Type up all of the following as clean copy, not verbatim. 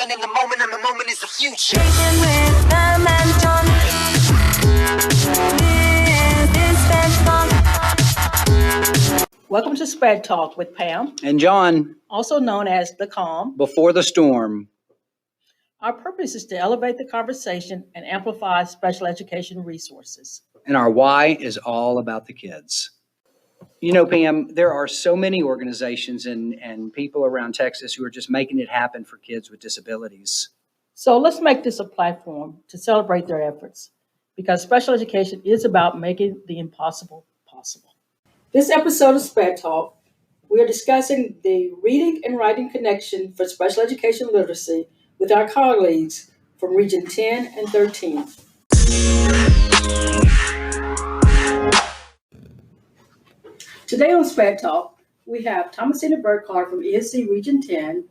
living in the moment, and the moment is the future. With Pam and John. This is SPEDTalk. Welcome to SPED Talk with Pam, and John, also known as The Calm. before the storm. Our purpose is to elevate the conversation and amplify special education resources. And our why is all about the kids. You know, Pam, there are so many organizations and people around Texas who are just making it happen for kids with disabilities. So let's make this a platform to celebrate their efforts, because special education is about making the impossible possible. This episode of SPED Talk, we are discussing the reading and writing connection for special education literacy with our colleagues from Region 10 and 13. Today on SPED Talk, we have Thomasina Burkhardt from ESC Region 10,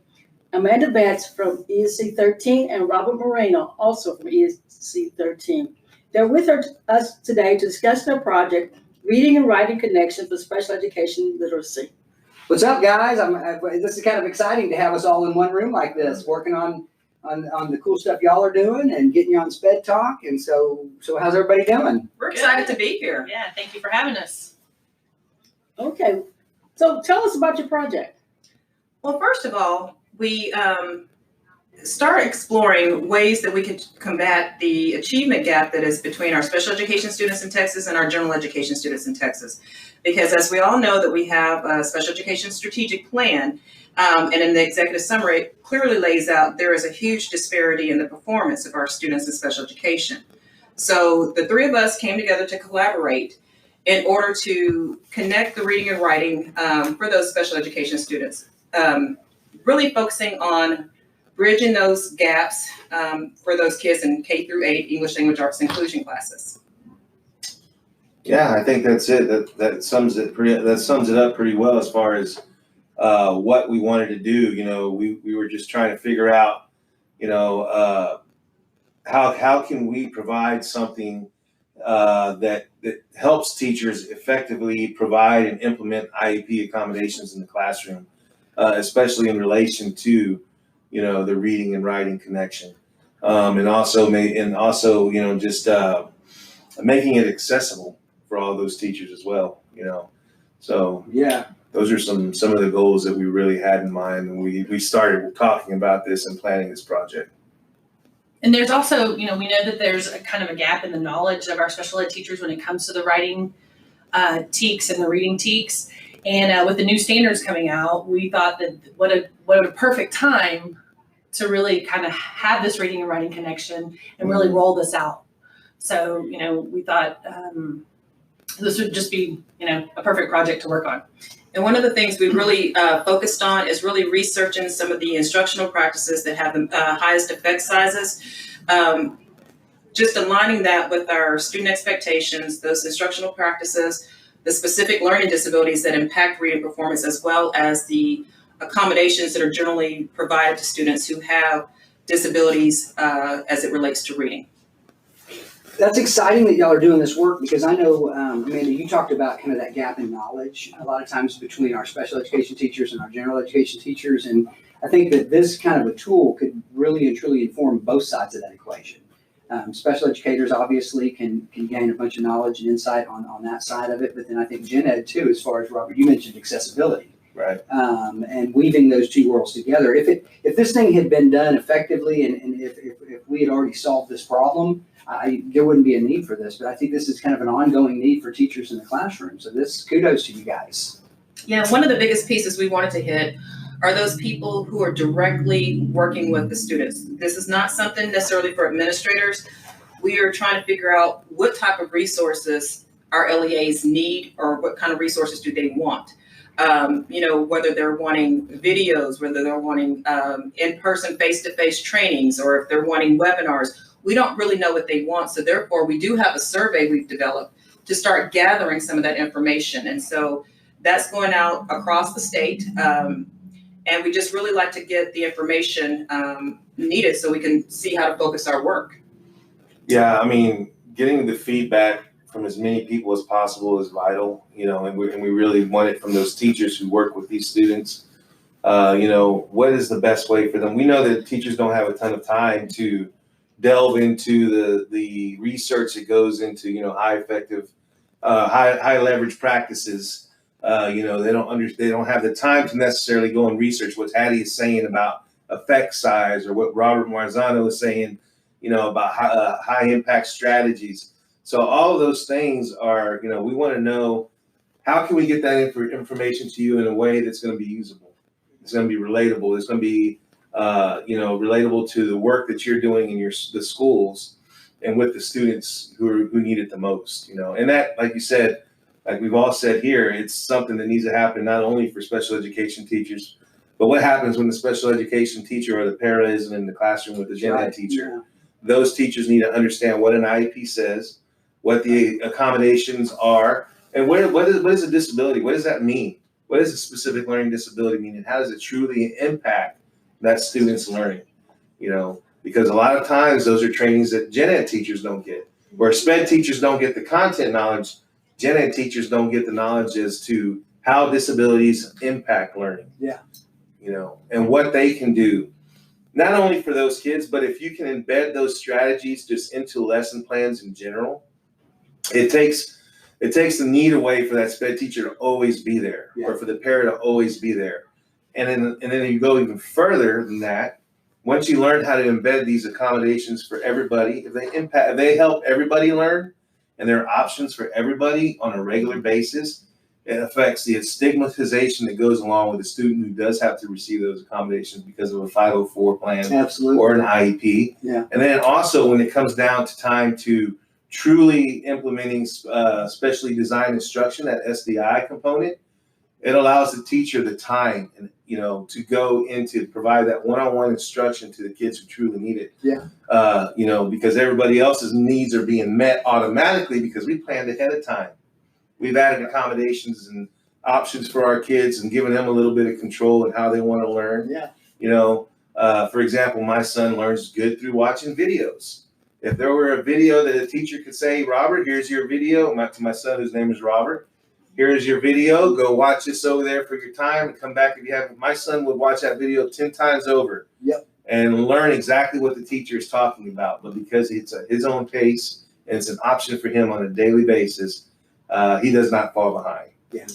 Amanda Betts from ESC 13, and Robert Moreno, also from ESC 13. They're with us today to discuss their project, Reading and Writing Connection for Special Education Literacy. What's up, guys? This is kind of exciting to have us all in one room like this, working on the cool stuff y'all are doing and getting you on SPED Talk. And so how's everybody doing? We're excited to be here. Yeah, thank you for having us. Okay, so tell us about your project. Well, first of all, we start exploring ways that we can combat the achievement gap that is between our special education students in Texas and our general education students in Texas. Because as we all know that we have a special education strategic plan, and in the executive summary, it clearly lays out there is a huge disparity in the performance of our students in special education. So the three of us came together to collaborate in order to connect the reading and writing for those special education students, really focusing on bridging those gaps for those kids in K through 8 English language arts inclusion classes. Yeah, I think that's it. That sums it up pretty well as far as what we wanted to do. You know, we were just trying to figure out, you know, how can we provide something that helps teachers effectively provide and implement IEP accommodations in the classroom, especially in relation to, you know, the reading and writing connection, and also you know, just making it accessible for all those teachers as well. You know, so Yeah. those are some of the goals that we really had in mind when we started talking about this and planning this project. And there's also, you know, we know that there's a kind of a gap in the knowledge of our special ed teachers when it comes to the writing TEKS and the reading TEKS. And with the new standards coming out, we thought that what a perfect time to really kind of have this reading and writing connection and really roll this out. So, you know, we thought this would just be, you know, a perfect project to work on. And one of the things we really focused on is really researching some of the instructional practices that have the highest effect sizes. Just aligning that with our student expectations, those instructional practices, the specific learning disabilities that impact reading performance, as well as the accommodations that are generally provided to students who have disabilities as it relates to reading. That's exciting that y'all are doing this work, because I know, Amanda, you talked about kind of that gap in knowledge a lot of times between our special education teachers and our general education teachers. And I think that this kind of a tool could really and truly inform both sides of that equation. Special educators obviously can gain a bunch of knowledge and insight on that side of it. But then I think gen ed too, as far as Robert, you mentioned accessibility. Right. And weaving those two worlds together. If this thing had been done effectively, and if we had already solved this problem, there wouldn't be a need for this. But I think this is kind of an ongoing need for teachers in the classroom. So kudos to you guys. Yeah, one of the biggest pieces we wanted to hit are those people who are directly working with the students. This is not something necessarily for administrators. We are trying to figure out what type of resources our LEAs need, or what kind of resources do they want. You know, whether they're wanting videos, whether they're wanting in-person face-to-face trainings, or if they're wanting webinars. We don't really know what they want. So therefore, we do have a survey we've developed to start gathering some of that information. And so that's going out across the state. And we just really like to get the information needed so we can see how to focus our work. Yeah, I mean, getting the feedback from as many people as possible is vital, you know, and we really want it from those teachers who work with these students. what is the best way for them? We know that teachers don't have a ton of time to delve into the research that goes into, high effective, high leverage practices. They don't have the time to necessarily go and research what Hattie is saying about effect size, or what Robert Marzano is saying, about high impact strategies. So all of those things are, we want to know, how can we get that information to you in a way that's going to be usable? It's going to be relatable. It's going to be, relatable to the work that you're doing in the schools and with the students who need it the most, And that, like you said, like we've all said here, it's something that needs to happen not only for special education teachers, but what happens when the special education teacher or the para isn't in the classroom with the gen ed teacher? Yeah. Those teachers need to understand what an IEP says, what the accommodations are, and what is a disability? What does that mean? What does a specific learning disability mean, and how does it truly impact that student's learning? Because a lot of times those are trainings that gen ed teachers don't get, where SPED teachers don't get the content knowledge. Gen ed teachers don't get the knowledge as to how disabilities impact learning. Yeah. And what they can do, not only for those kids, but if you can embed those strategies just into lesson plans in general, it takes the need away for that SPED teacher to always be there, or for the para to always be there. And then you go even further than that. Once you learn how to embed these accommodations for everybody, if they help everybody learn, and there are options for everybody on a regular basis, it affects the stigmatization that goes along with a student who does have to receive those accommodations because of a 504 plan. Absolutely. Or an IEP. Yeah. And then also when it comes down to time to truly implementing specially designed instruction, that SDI component, it allows the teacher the time and to go into provide that one-on-one instruction to the kids who truly need it. Yeah. Because everybody else's needs are being met automatically because we planned ahead of time. We've added accommodations and options for our kids and given them a little bit of control in how they want to learn. Yeah. For example, my son learns good through watching videos. If there were a video that a teacher could say, Robert, here's your video, to my son whose name is Robert, here's your video, go watch this over there for your time and come back if you have. My son would watch that video 10 times over. Yep. And learn exactly what the teacher is talking about. But because it's at his own pace and it's an option for him on a daily basis, he does not fall behind. Yeah.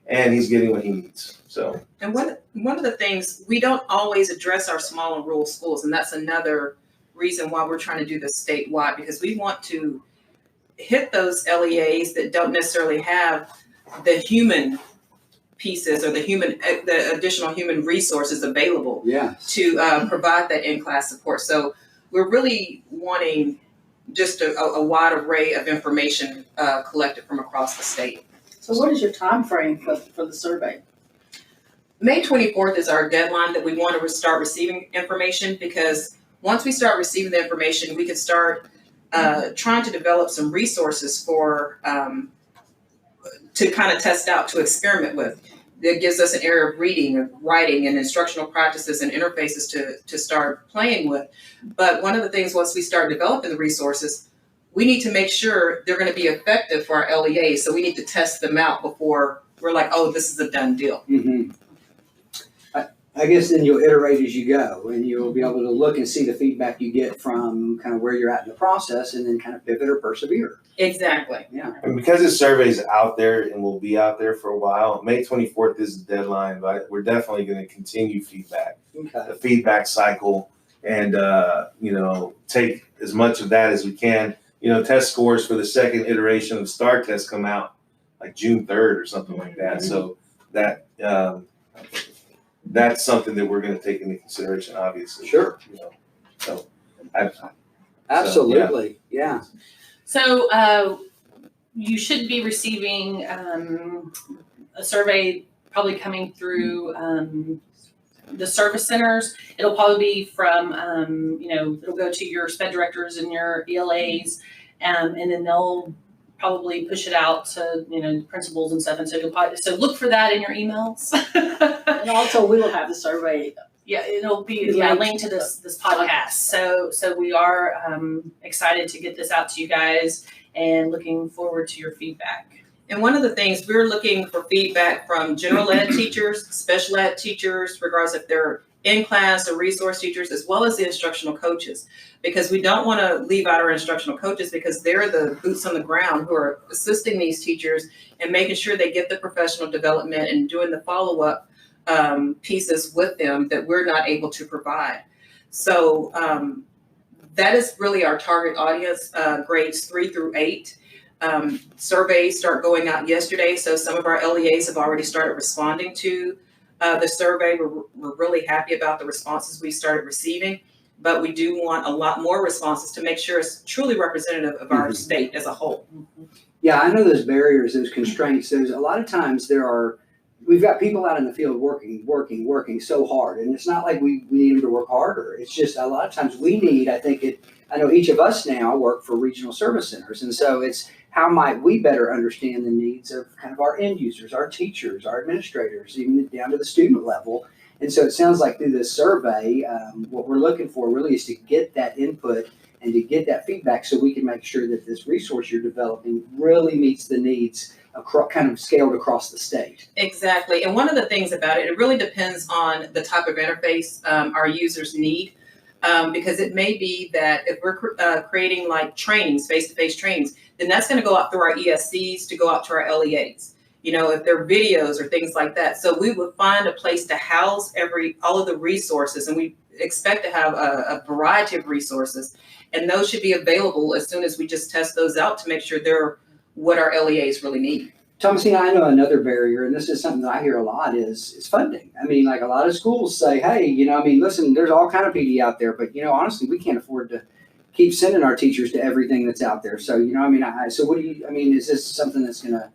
And he's getting what he needs. So. And one of the things, we don't always address our small and rural schools, and that's another reason why we're trying to do this statewide, because we want to hit those LEAs that don't necessarily have the human pieces or the additional human resources available to provide that in-class support. So we're really wanting just a wide array of information collected from across the state. So what is your time frame for the survey? May 24th is our deadline that we want to start receiving information, because once we start receiving the information, we can start trying to develop some resources for to kind of test out, to experiment with. That gives us an area of reading, of writing, and instructional practices and interfaces to start playing with. But one of the things, once we start developing the resources, we need to make sure they're going to be effective for our LEAs. So we need to test them out before we're like, oh, this is a done deal. Mm-hmm. I guess then you'll iterate as you go, and you'll be able to look and see the feedback you get from kind of where you're at in the process, and then kind of pivot or persevere. Exactly. Yeah. And because this survey is out there and will be out there for a while, May 24th is the deadline, but we're definitely going to continue feedback, the feedback cycle, and, take as much of that as we can. Test scores for the second iteration of the STAAR test come out like June 3rd or something like that. So that, that's something that we're going to take into consideration, obviously. Sure. So absolutely. Yeah. So you should be receiving a survey probably coming through the service centers. It'll probably be from, it'll go to your SPED directors and your ELAs, and then they'll probably push it out to, principals and stuff. And so so look for that in your emails. And also we will have the survey. Yeah, it'll be linked to this podcast. So we are excited to get this out to you guys and looking forward to your feedback. And one of the things, we're looking for feedback from general ed teachers, special ed teachers, regardless if they're in class or resource teachers, as well as the instructional coaches, because we don't want to leave out our instructional coaches because they're the boots on the ground who are assisting these teachers and making sure they get the professional development and doing the follow-up pieces with them that we're not able to provide. So that is really our target audience, grades 3 through 8. Surveys start going out yesterday, so some of our LEAs have already started responding to the survey. We're really happy about the responses we started receiving, but we do want a lot more responses to make sure it's truly representative of our state as a whole. Yeah, I know those barriers, those constraints, those, a lot of times we've got people out in the field working so hard, and it's not like we need them to work harder. It's just a lot of times I know each of us now work for regional service centers, and so it's how might we better understand the needs of kind of our end users, our teachers, our administrators, even down to the student level. And so it sounds like through this survey, what we're looking for really is to get that input and to get that feedback so we can make sure that this resource you're developing really meets the needs kind of scaled across the state. Exactly. And one of the things about it, it really depends on the type of interface our users need. Because it may be that if we're creating like trainings, face-to-face trainings, then that's going to go out through our ESCs to go out to our LEAs. You know, if they're videos or things like that. So we would find a place to house all of the resources, and we expect to have a variety of resources, and those should be available as soon as we just test those out to make sure they're what our LEAs really need. Thomasina, I know another barrier, and this is something that I hear a lot, is funding. I mean, like a lot of schools say, hey, listen, there's all kind of PD out there, but, honestly, we can't afford to keep sending our teachers to everything that's out there. So, so what is this something that's going to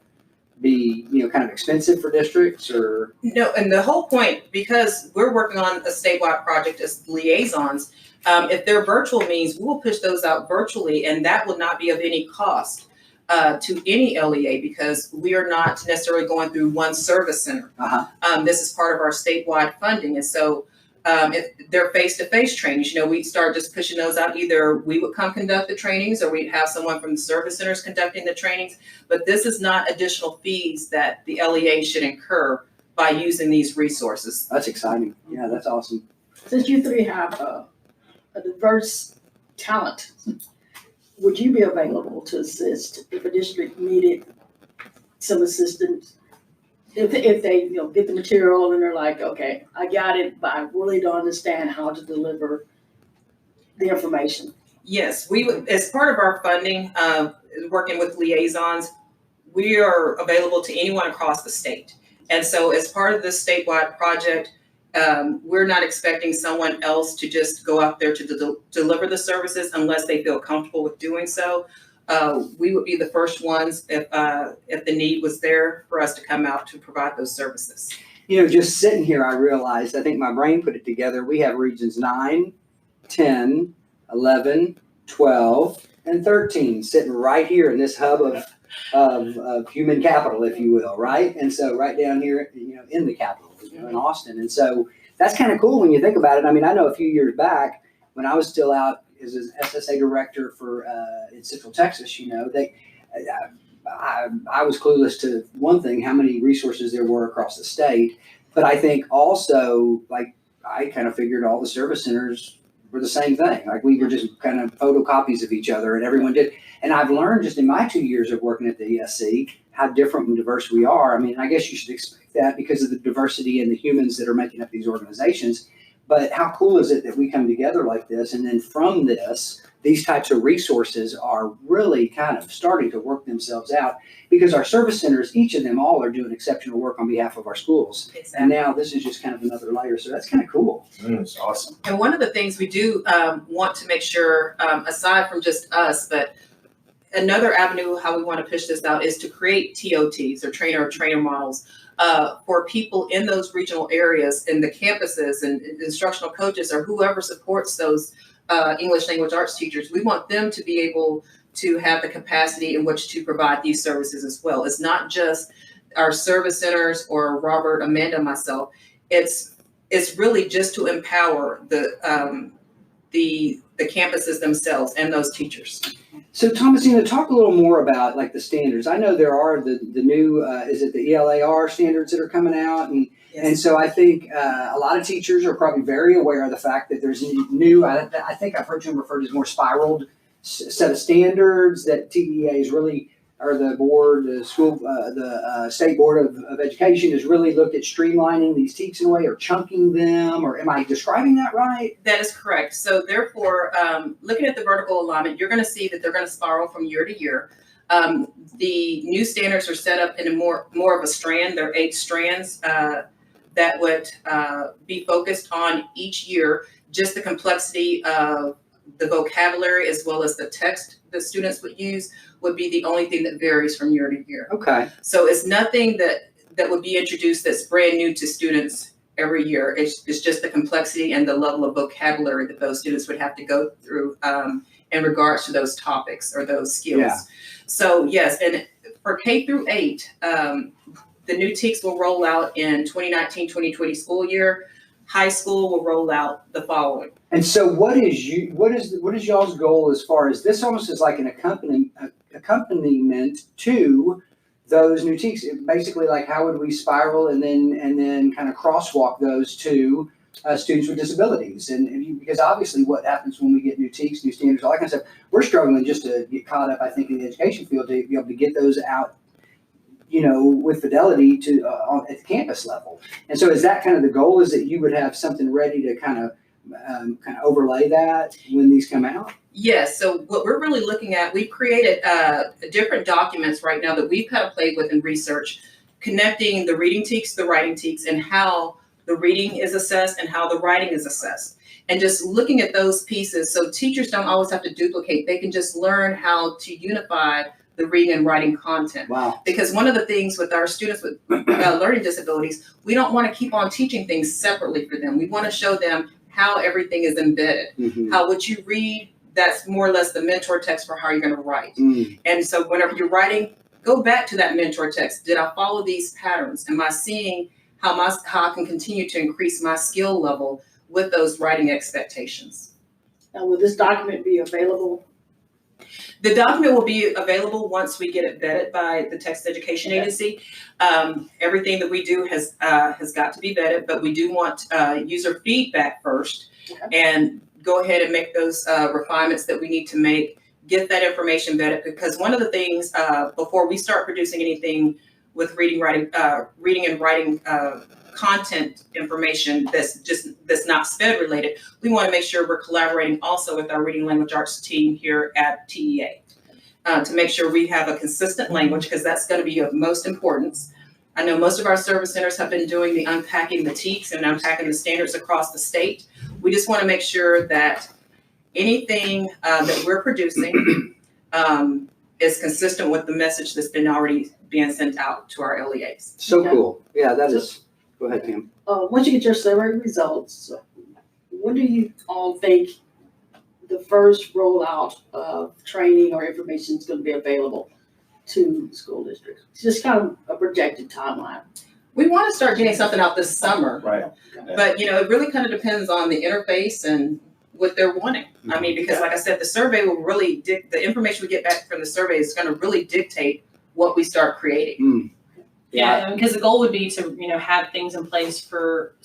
be, kind of expensive for districts or? No, and the whole point, because we're working on a statewide project as liaisons, if they're virtual means, we will push those out virtually, and that will not be of any cost to any LEA because we are not necessarily going through one service center. This is part of our statewide funding. And so if they're face-to-face trainings, we start just pushing those out. Either we would come conduct the trainings or we'd have someone from the service centers conducting the trainings. But this is not additional fees that the LEA should incur by using these resources. That's exciting. Yeah, that's awesome. Since you three have a diverse talent, would you be available to assist if a district needed some assistance? If they get the material and they're like, okay, I got it, but I really don't understand how to deliver the information. Yes, we would, as part of our funding, working with liaisons, we are available to anyone across the state. And so as part of this statewide project, we're not expecting someone else to just go out there to deliver the services unless they feel comfortable with doing so. We would be the first ones if the need was there for us to come out to provide those services. Just sitting here, I realized, I think my brain put it together. We have regions 9, 10, 11, 12, and 13 sitting right here in this hub of human capital, if you will, right? And so right down here, in the capital, in Austin. And so that's kind of cool when you think about it. I mean, I know a few years back when I was still out as an SSA director for in Central Texas, I was clueless to one thing, how many resources there were across the state. But I think also, like, I kind of figured all the service centers were the same thing. Like, we were just kind of photocopies of each other and everyone did. And I've learned just in my 2 years of working at the ESC how different and diverse we are. I mean, I guess you should expect that because of the diversity and the humans that are making up these organizations. But how cool is it that we come together like this? And then from this, these types of resources are really kind of starting to work themselves out because our service centers, each of them all are doing exceptional work on behalf of our schools. Exactly. And now this is just kind of another layer. So that's kind of cool. It's awesome. And one of the things we do want to make sure, aside from just us, but another avenue how we want to push this out is to create TOTs or trainer models for people in those regional areas and the campuses and instructional coaches or whoever supports those English language arts teachers. We want them to be able to have the capacity in which to provide these services as well. It's not just our service centers or Robert, Amanda, myself. It's really just to empower the the campuses themselves and those teachers. So Thomasina, talk a little more about like the standards. I know there are the new, is it the ELAR standards that are coming out? And so I think a lot of teachers are probably very aware of the fact that there's new, I think I've heard them referred to as more spiraled set of standards that TEA is really, or the board, the school, the state board of education has really looked at streamlining these TEKs in a way, or chunking them, or am I describing that right? That is correct. So therefore, looking at the vertical alignment, you're going to see that they're going to spiral from year to year. The new standards are set up in a more of a strand. There are 8 strands that would be focused on each year, just the complexity of the vocabulary as well as the text that students would use would be the only thing that varies from year to year. Okay. So it's nothing that would be introduced that's brand new to students every year. It's just the complexity and the level of vocabulary that those students would have to go through in regards to those topics or those skills. Yeah. So yes, and for K through 8, the new TEKs will roll out in 2019-2020 school year. High school will roll out the following. And so what is y'all's goal as far as this almost is like an accompaniment to those new TEKs? Basically, like how would we spiral and then kind of crosswalk those to students with disabilities? And because obviously what happens when we get new TEKs, new standards, all that kind of stuff, we're struggling just to get caught up, I think, in the education field to be able to get those out, you know, with fidelity to at the campus level. And so is that kind of the goal, is that you would have something ready to kind of overlay that when these come out? Yes. So what we're really looking at, we've created different documents right now that we've kind of played with in research, connecting the reading TEKs, the writing TEKs, and how the reading is assessed and how the writing is assessed. And just looking at those pieces, so teachers don't always have to duplicate. They can just learn how to unify the reading and writing content. Wow. Because one of the things with our students with learning disabilities, we don't want to keep on teaching things separately for them. We want to show them how everything is embedded. Mm-hmm. How what you read, that's more or less the mentor text for how you're going to write. Mm. And so whenever you're writing, go back to that mentor text. Did I follow these patterns? Am I seeing how I can continue to increase my skill level with those writing expectations? Now, will this document be available? The document will be available once we get it vetted by the Texas Education Agency. Everything that we do has got to be vetted, but we do want user feedback first, and go ahead and make those refinements that we need to make, get that information vetted, because one of the things before we start producing anything with reading and writing content information that's not SPED related, we want to make sure we're collaborating also with our reading language arts team here at TEA to make sure we have a consistent language, because that's going to be of most importance. I know most of our service centers have been doing the unpacking the TEKs and unpacking the standards across the state. We just want to make sure that anything that we're producing is consistent with the message that's been already being sent out to our LEAs. So cool. Yeah, that is. Go ahead, Pam. Once you get your survey results, when do you all think the first rollout of training or information is going to be available to school districts? It's just kind of a projected timeline. We want to start getting something out this summer, Right. but it really kind of depends on the interface and what they're wanting. I mean, because like I said, the survey will really the information we get back from the survey is going to really dictate what we start creating. Mm. Yeah, because the goal would be to, have things in place for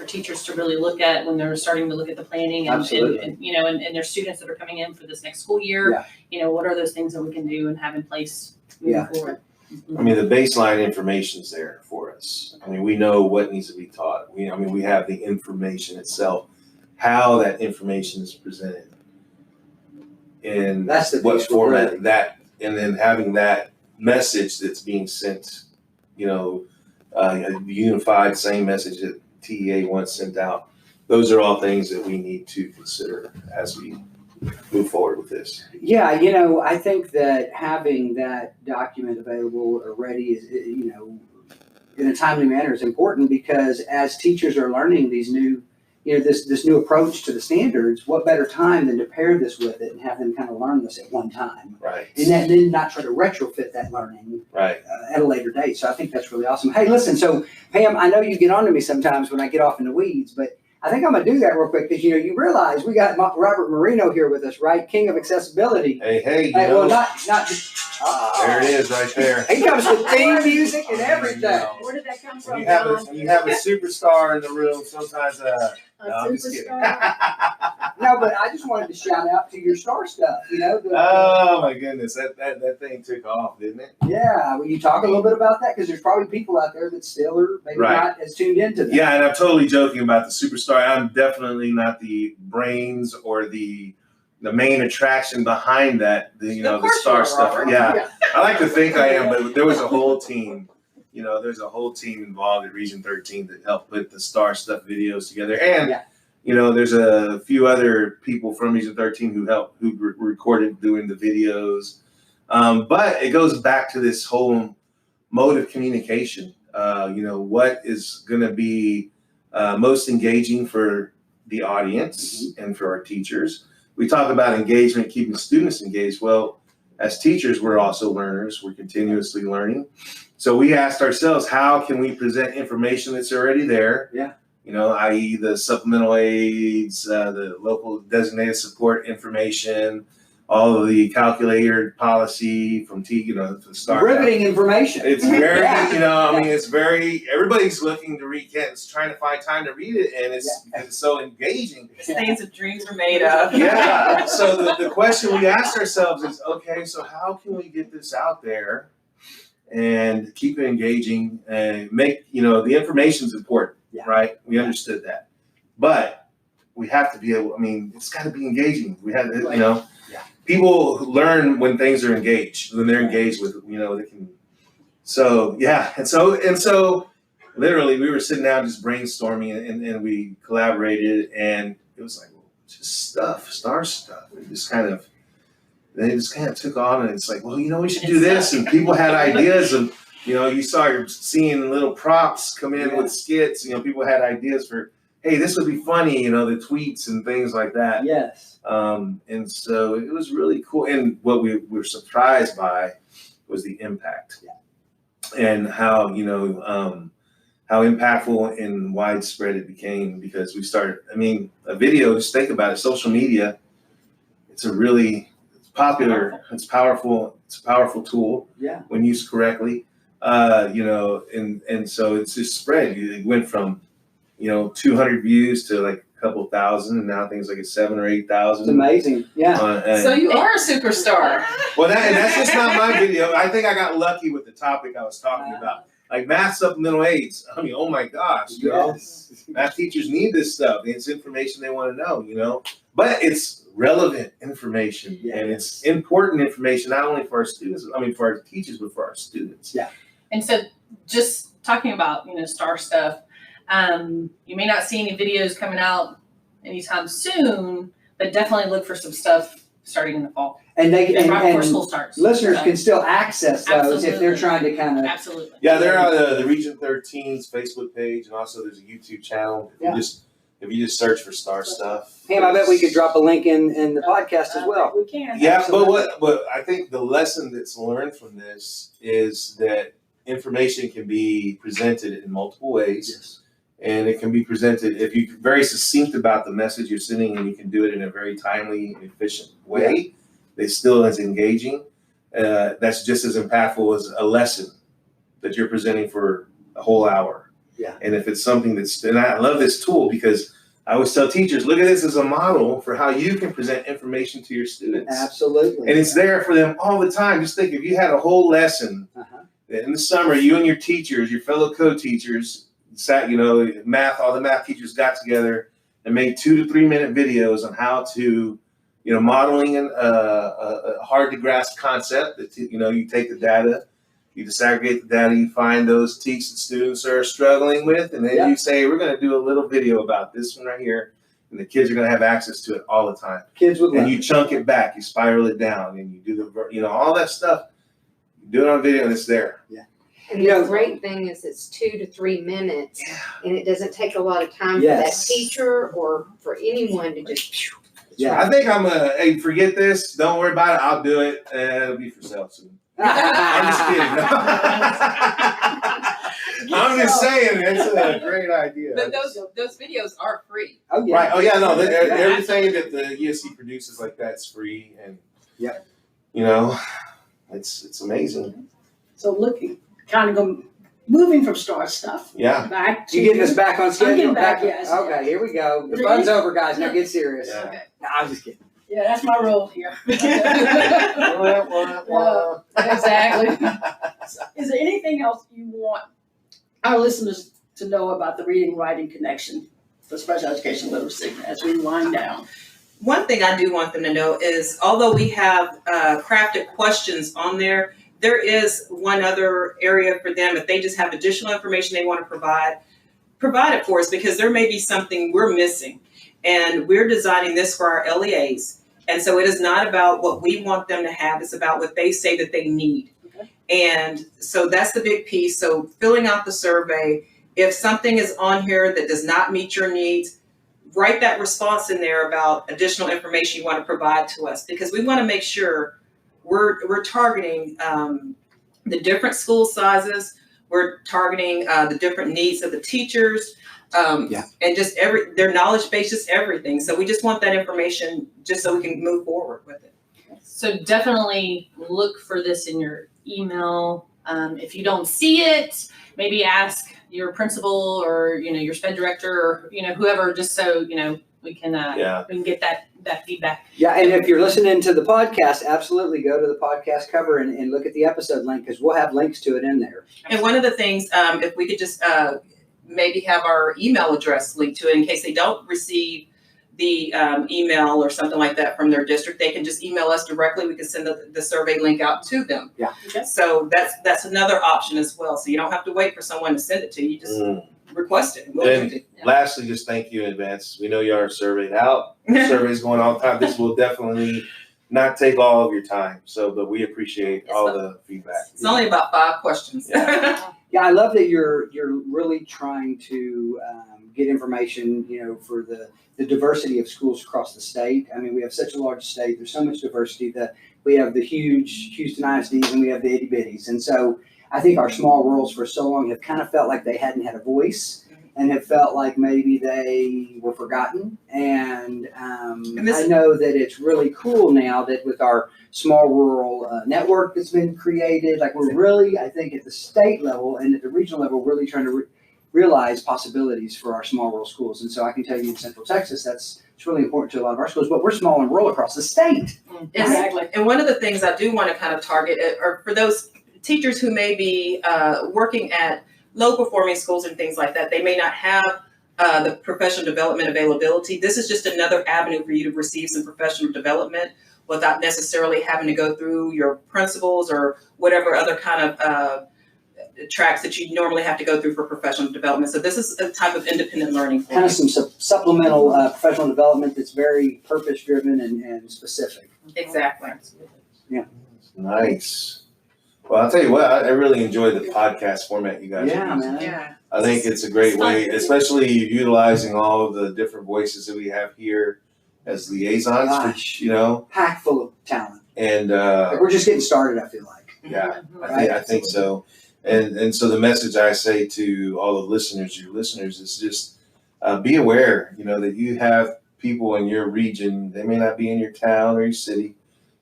teachers to really look at when they're starting to look at the planning and their students that are coming in for this next school year. What are those things that we can do and have in place moving forward? I mean, the baseline information's there for us. I mean, we know what needs to be taught. We have the information itself, how that information is presented, in That's the what piece we're format really- that, and then having that message that's being sent, a unified same message that TEA once sent out. Those are all things that we need to consider as we move forward with this. Yeah, I think that having that document available or ready is, in a timely manner is important, because as teachers are learning these new, this new approach to the standards, what better time than to pair this with it and have them kind of learn this at one time, Right. and then not try to retrofit that learning Right. at a later date. So I think that's really awesome. Hey, listen, so Pam, I know you get on to me sometimes when I get off in the weeds, but I think I'm gonna do that real quick because you realize we got Robert Marino here with us, right? King of accessibility. Hey, Hey, well, not just. there it is right there. He comes with theme music and everything. Where did that come from, When you have John? when you have a superstar in the room, sometimes no, I'm just kidding. No, but I just wanted to shout out to your STAAR stuff. Oh my goodness, that thing took off, didn't it? Yeah, will you talk a little bit about that? Because there's probably people out there that still are maybe Right. not as tuned into that. Yeah, and I'm totally joking about the superstar. I'm definitely not the brains or the main attraction behind that. The Of course STAAR you are, stuff. Robert. Yeah, I like to think I am, but there was a whole team. There's a whole team involved at Region 13 that helped put the STAAR stuff videos together, and Yeah. there's a few other people from Region 13 who recorded doing the videos. But it goes back to this whole mode of communication. What is going to be most engaging for the audience and for our teachers. We talk about engagement, keeping students engaged. Well, as teachers, we're also learners. We're continuously learning. So we asked ourselves, how can we present information that's already there? Yeah. I.e. the supplemental aids, the local designated support information, all of the calculator policy from the STAAR. Riveting information. It's very, Yeah. it's very, everybody's looking to read Kent's trying to find time to read it, and it's so engaging. It's things that dreams are made of. Yeah. So the question we asked ourselves is, okay, so how can we get this out there and keep it engaging and make, the information's important, right? We understood that. But we have to be able, it's got to be engaging. We have, people learn when things are engaged, when they're engaged with, they can. So, yeah. And so literally we were sitting down just brainstorming and we collaborated, and it was like, just STAAR stuff. They just kind of took on, and it's like, well, we should do this. And people had ideas, and, you started seeing little props come in with skits. People had ideas for, hey, this would be funny, the tweets and things like that. Yes. And so it was really cool. And what we were surprised by was the impact and how, how impactful and widespread it became, because we started, a video, just think about it, social media, it's popular, it's powerful, it's a powerful tool when used correctly. And so it's just spread. It went from 200 views to like a couple thousand, and now things like 7,000 or 8,000. It's amazing. Yeah. So you are a superstar. Well, that's just not my video. I think I got lucky with the topic I was talking about, like math supplemental aids. Oh my gosh, math teachers need this stuff. It's information they want to know, but it's relevant information and it's important information, not only for our students, for our teachers, but for our students. Yeah. And so just talking about, STAAR stuff, you may not see any videos coming out anytime soon, but definitely look for some stuff starting in the fall. And they right before and school starts. listeners can still access those if they're Absolutely. trying to kind of. Absolutely. Yeah, they're on the Region 13's Facebook page, and also there's a YouTube channel. If you just search for STAAR stuff. Pam, I bet we could drop a link in the podcast as well. We can. Yeah, Absolutely. but I think the lesson that's learned from this is that information can be presented in multiple ways. Yes. And it can be presented, if you're very succinct about the message you're sending, and you can do it in a very timely, efficient way, it still is engaging. That's just as impactful as a lesson that you're presenting for a whole hour. Yeah. And if it's something and I love this tool, because I always tell teachers, look at this as a model for how you can present information to your students. Absolutely. And it's there for them all the time. Just think, if you had a whole lesson in the summer, you and your teachers, your fellow co-teachers, sat, math, all the math teachers got together and made 2 to 3 minute videos on how to, modeling a hard to grasp concept that, you take the data, you disaggregate the data, you find those teachers that students are struggling with, and then you say, we're going to do a little video about this one right here, and the kids are going to have access to it all the time. Kids would and you chunk it back, you spiral it down, and you do all that stuff. You do it on video, and it's there. Yeah. And the great thing is it's 2 to 3 minutes, and it doesn't take a lot of time for that teacher or for anyone to just. Yeah. I think hey, forget this. Don't worry about it. I'll do it. It'll be for sale soon. I'm just kidding. I'm just saying, it's a great idea. But those videos are free. Oh, yeah. Right, oh yeah, no, Yeah. everything that the ESC produces like that's free, and, Yep. you know, it's amazing. So looking, kind of moving from STAAR stuff Yeah. back to. You getting us back on schedule? I'm getting back, yes. Okay, here we go. The Is there fun's any- over, guys. Now get serious. Yeah. Okay. No, I'm just kidding. Yeah, that's my role here. Wah. Exactly. Is there anything else you want our listeners to know about the reading writing connection for special education literacy as we wind down? One thing I do want them to know is, although we have crafted questions on there, there is one other area for them. If they just have additional information they want to provide it for us, because there may be something we're missing. And we're designing this for our LEAs. And so it is not about what we want them to have, it's about what they say that they need. Okay. And so that's the big piece. So filling out the survey, if something is on here that does not meet your needs, write that response in there about additional information you want to provide to us, because we want to make sure we're targeting the different school sizes, we're targeting the different needs of the teachers, and just their knowledge base, just everything. So we just want that information just so we can move forward with it. So definitely look for this in your email. If you don't see it, maybe ask your principal or, your SPED director or, whoever, just so, we can get that feedback. Yeah, and if you're listening to the podcast, absolutely go to the podcast cover and look at the episode link, because we'll have links to it in there. And one of the things, if we could just maybe have our email address linked to it in case they don't receive the email or something like that from their district, they can just email us directly. We can send the survey link out to them. Yeah. Okay. So that's another option as well. So you don't have to wait for someone to send it to you. You just request it. And lastly, just thank you in advance. We know you are surveyed out. Surveys going all the time. This will definitely not take all of your time. But we appreciate all the feedback. It's only about 5 questions. Yeah. Yeah, I love that you're really trying to get information, for the diversity of schools across the state. I mean, we have such a large state. There's so much diversity that we have the huge Houston ISDs and we have the itty bitties. And so I think our small rurals for so long have kind of felt like they hadn't had a voice and have felt like maybe they were forgotten. And I know that it's really cool now that with our small rural network that's been created, like we're really, I think at the state level and at the regional level, really trying to realize possibilities for our small rural schools. And so I can tell you in Central Texas, it's really important to a lot of our schools, but we're small and rural across the state. Exactly. And one of the things I do want to kind of target are for those teachers who may be working at low performing schools and things like that. They may not have the professional development availability. This is just another avenue for you to receive some professional development without necessarily having to go through your principals or whatever other kind of tracks that you normally have to go through for professional development. So this is a type of independent learning for kind of some supplemental professional development that's very purpose driven and specific. Exactly. Yeah. Nice. Well, I'll tell you what, I really enjoy the podcast format you guys are using. Man. Yeah. I think it's a great way, especially utilizing all of the different voices that we have here as liaisons, Gosh. Packed full of talent. and Like we're just getting started, I feel like. yeah, I think so. And so the message I say to all the listeners, your listeners, is just be aware, that you have people in your region. They may not be in your town or your city,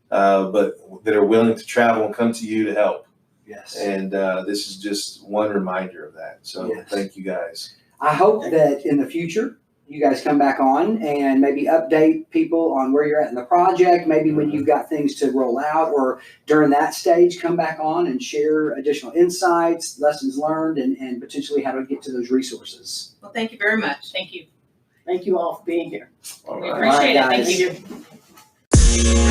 but that are willing to travel and come to you to help. Yes. And this is just one reminder of that. So Yes. thank you guys. I hope that in the future, you guys come back on and maybe update people on where you're at in the project. Maybe when you've got things to roll out or during that stage, come back on and share additional insights, lessons learned, and potentially how to get to those resources. Well, thank you very much. Thank you. Thank you all for being here. All We right. appreciate it. All right, Thank guys. you.